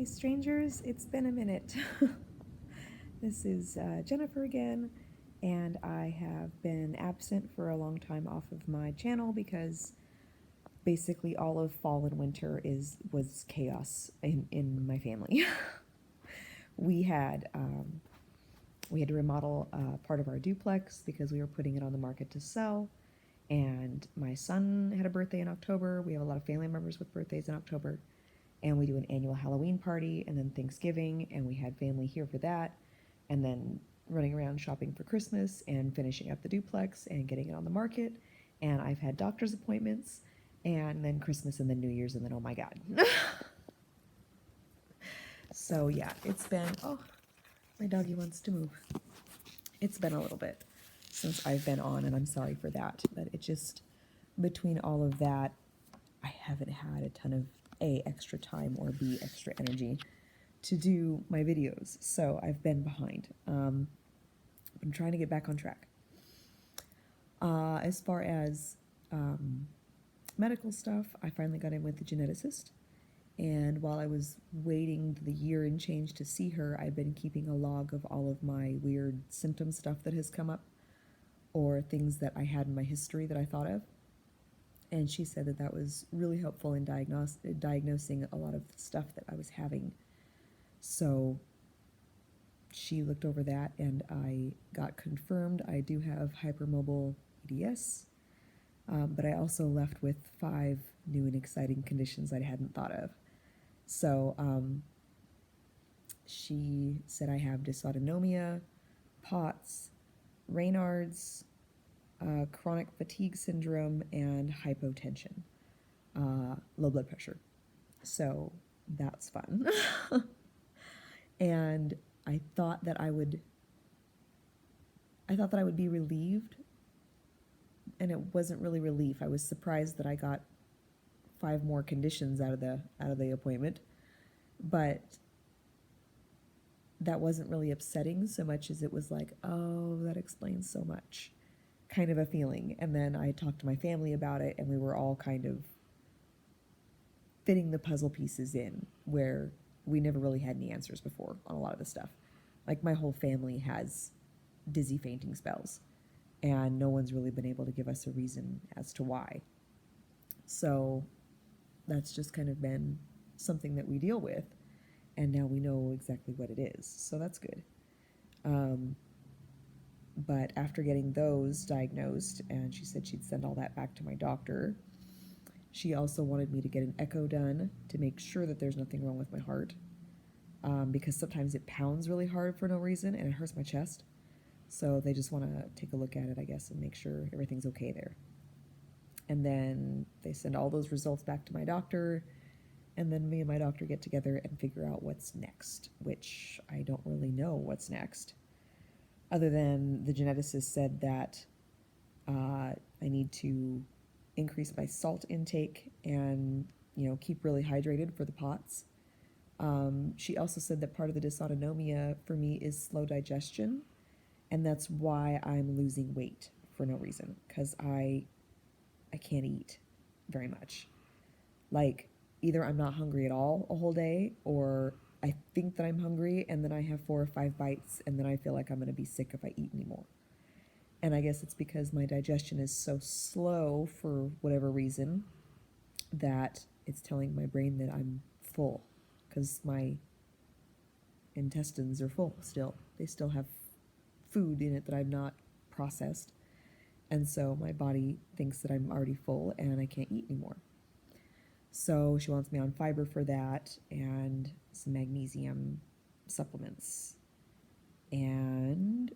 Hi, strangers. It's been a minute. This is Jennifer again, and I have been absent for a long time off of my channel because basically all of fall and winter was chaos in my family. we had we had to remodel part of our duplex because we were putting it on the market to sell. And my son had a birthday in October. We have a lot of family members with birthdays in October. And we do an annual Halloween party and then Thanksgiving, and we had family here for that, and then running around shopping for Christmas and finishing up the duplex and getting it on the market. And I've had doctor's appointments, and then Christmas and then New Year's, and then oh my God. So yeah, it's been, oh, my doggy wants to move. It's been a little bit since I've been on, and I'm sorry for that, but it just, between all of that, I haven't had a ton of A, extra time, or B, extra energy to do my videos, so I've been behind. I'm trying to get back on track. As far as medical stuff, I finally got in with the geneticist, and while I was waiting the year and change to see her, I've been keeping a log of all of my weird symptom stuff that has come up, or things that I had in my history that I thought of. And she said that that was really helpful in diagnosing a lot of the stuff that I was having. So she looked over that, and I got confirmed I do have hypermobile hEDS, but I also left with 5 new and exciting conditions I hadn't thought of. So she said I have dysautonomia, POTS, Reynard's, chronic fatigue syndrome, and hypotension, low blood pressure. So that's fun. And I thought that I would be relieved, and it wasn't really relief. I was surprised that I got 5 more conditions out of the appointment, but that wasn't really upsetting so much as it was like, oh, that explains so much, kind of a feeling. And then I talked to my family about it, and we were all kind of fitting the puzzle pieces in where we never really had any answers before on a lot of the stuff. Like, my whole family has dizzy fainting spells, and no one's really been able to give us a reason as to why. So that's just kind of been something that we deal with, and now we know exactly what it is, so that's good. But after getting those diagnosed, and she said she'd send all that back to my doctor, she also wanted me to get an echo done to make sure that there's nothing wrong with my heart, because sometimes it pounds really hard for no reason, and it hurts my chest. So they just want to take a look at it, I guess, and make sure everything's okay there. And then they send all those results back to my doctor, and then me and my doctor get together and figure out what's next, which I don't really know what's next, other than the geneticist said that I need to increase my salt intake and, keep really hydrated for the POTS. She also said that part of the dysautonomia for me is slow digestion, and that's why I'm losing weight for no reason, because I can't eat very much. Like, either I'm not hungry at all a whole day, or I think that I'm hungry, and then I have 4 or 5 bites, and then I feel like I'm going to be sick if I eat anymore. And I guess it's because my digestion is so slow for whatever reason that it's telling my brain that I'm full, because my intestines are full still. They still have food in it that I've not processed. And so my body thinks that I'm already full and I can't eat anymore. So she wants me on fiber for that, and some magnesium supplements. And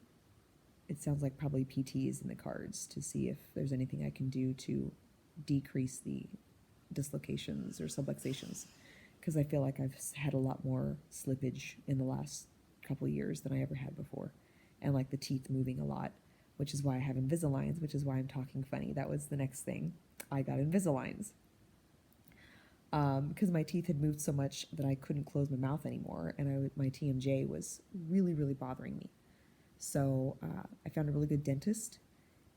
it sounds like probably PT is in the cards to see if there's anything I can do to decrease the dislocations or subluxations, because I feel like I've had a lot more slippage in the last couple of years than I ever had before, and like the teeth moving a lot, which is why I have Invisaligns, which is why I'm talking funny. That was the next thing. I got Invisaligns. Because my teeth had moved so much that I couldn't close my mouth anymore, and my TMJ was really, really bothering me. So I found a really good dentist,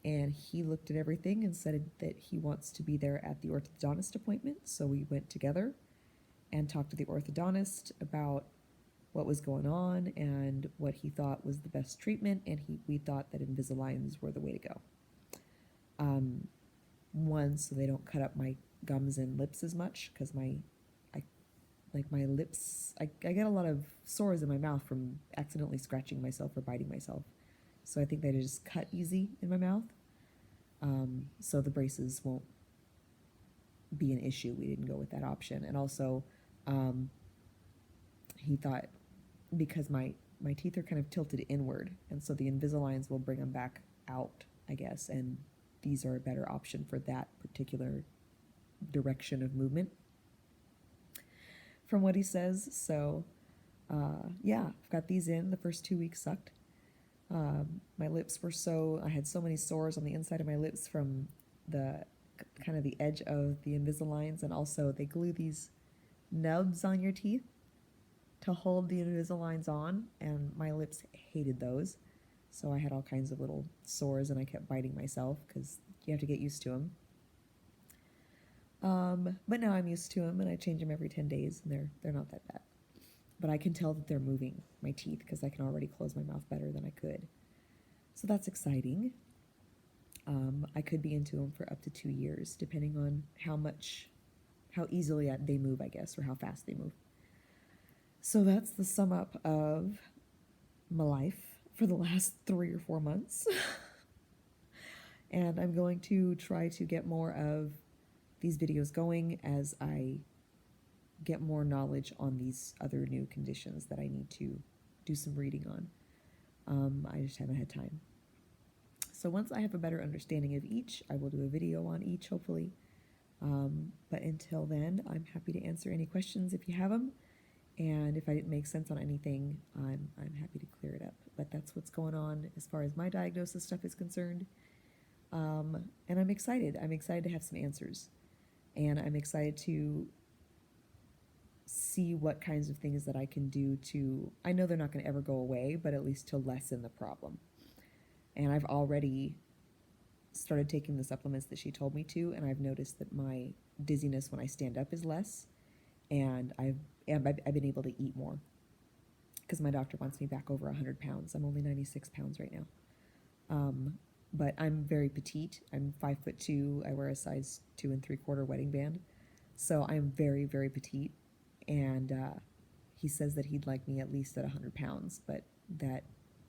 and he looked at everything and said that he wants to be there at the orthodontist appointment, so we went together, and talked to the orthodontist about what was going on and what he thought was the best treatment, and we thought that Invisaligns were the way to go. One, so they don't cut up my gums and lips as much, because my lips, I get a lot of sores in my mouth from accidentally scratching myself or biting myself. So I think they just cut easy in my mouth. So the braces won't be an issue. We didn't go with that option. And also, he thought, because my teeth are kind of tilted inward, and so the Invisaligns will bring them back out, I guess, and these are a better option for that particular direction of movement, from what he says. So yeah, I've got these in. The first 2 weeks sucked. My lips were I had so many sores on the inside of my lips from the kind of the edge of the Invisaligns, and also they glue these nubs on your teeth to hold the Invisaligns on, and my lips hated those. So I had all kinds of little sores, and I kept biting myself because you have to get used to them. But now I'm used to them, and I change them every 10 days, and they're not that bad. But I can tell that they're moving, my teeth, because I can already close my mouth better than I could. So that's exciting. I could be into them for up to 2 years, depending on how easily they move, I guess, or how fast they move. So that's the sum up of my life for the last 3 or 4 months. And I'm going to try to get more of these videos going as I get more knowledge on these other new conditions that I need to do some reading on. I just haven't had time. So once I have a better understanding of each, I will do a video on each, hopefully. But until then, I'm happy to answer any questions if you have them. And if I didn't make sense on anything, I'm happy to clear it up. But that's what's going on as far as my diagnosis stuff is concerned. And I'm excited. I'm excited to have some answers. And I'm excited to see what kinds of things that I can do to, I know they're not going to ever go away, but at least to lessen the problem. And I've already started taking the supplements that she told me to, and I've noticed that my dizziness when I stand up is less, and I've been able to eat more, because my doctor wants me back over 100 pounds. I'm only 96 pounds right now. But I'm very petite. I'm 5'2". I wear a size 2 3/4 wedding band. So I'm very, very petite. And he says that he'd like me at least at 100 pounds, but that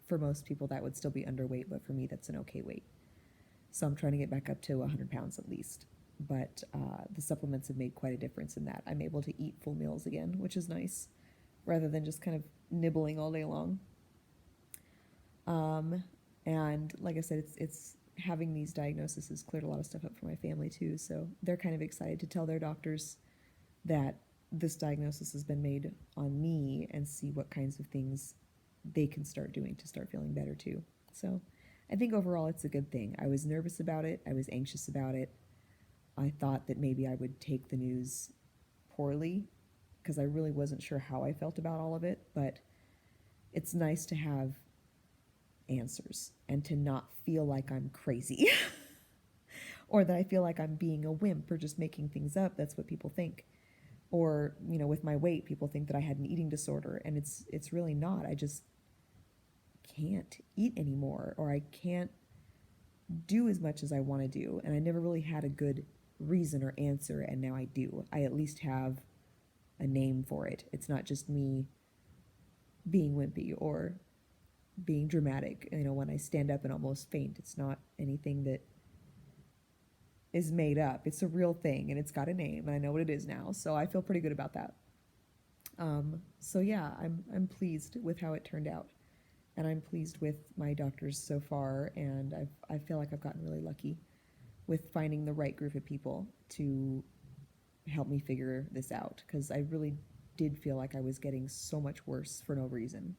for most people that would still be underweight, but for me that's an okay weight. So I'm trying to get back up to 100 pounds at least. But the supplements have made quite a difference in that. I'm able to eat full meals again, which is nice, rather than just kind of nibbling all day long. And like I said, it's having these diagnoses has cleared a lot of stuff up for my family too. So they're kind of excited to tell their doctors that this diagnosis has been made on me, and see what kinds of things they can start doing to start feeling better too. So I think overall it's a good thing. I was nervous about it. I was anxious about it. I thought that maybe I would take the news poorly, because I really wasn't sure how I felt about all of it. But it's nice to have answers and to not feel like I'm crazy or that I feel like I'm being a wimp or just making things up. That's what people think. Or, with my weight, people think that I had an eating disorder, and it's really not. I just can't eat anymore, or I can't do as much as I want to do. And I never really had a good reason or answer, and now I do. I at least have a name for it. It's not just me being wimpy or being dramatic. When I stand up and almost faint, it's not anything that is made up. It's a real thing, and it's got a name, and I know what it is now. So I feel pretty good about that. So yeah, I'm pleased with how it turned out, and I'm pleased with my doctors so far. And I feel like I've gotten really lucky with finding the right group of people to help me figure this out, because I really did feel like I was getting so much worse for no reason.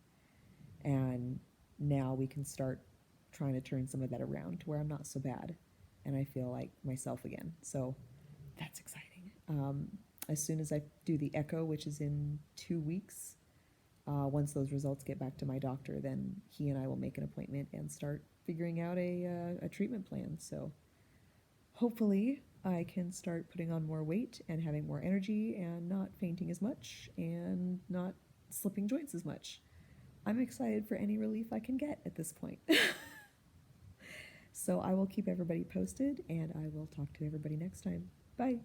And now we can start trying to turn some of that around to where I'm not so bad, and I feel like myself again. So that's exciting. As soon as I do the echo, which is in 2 weeks, once those results get back to my doctor, then he and I will make an appointment and start figuring out a treatment plan. So hopefully I can start putting on more weight and having more energy and not fainting as much and not slipping joints as much. I'm excited for any relief I can get at this point. So I will keep everybody posted, and I will talk to everybody next time. Bye.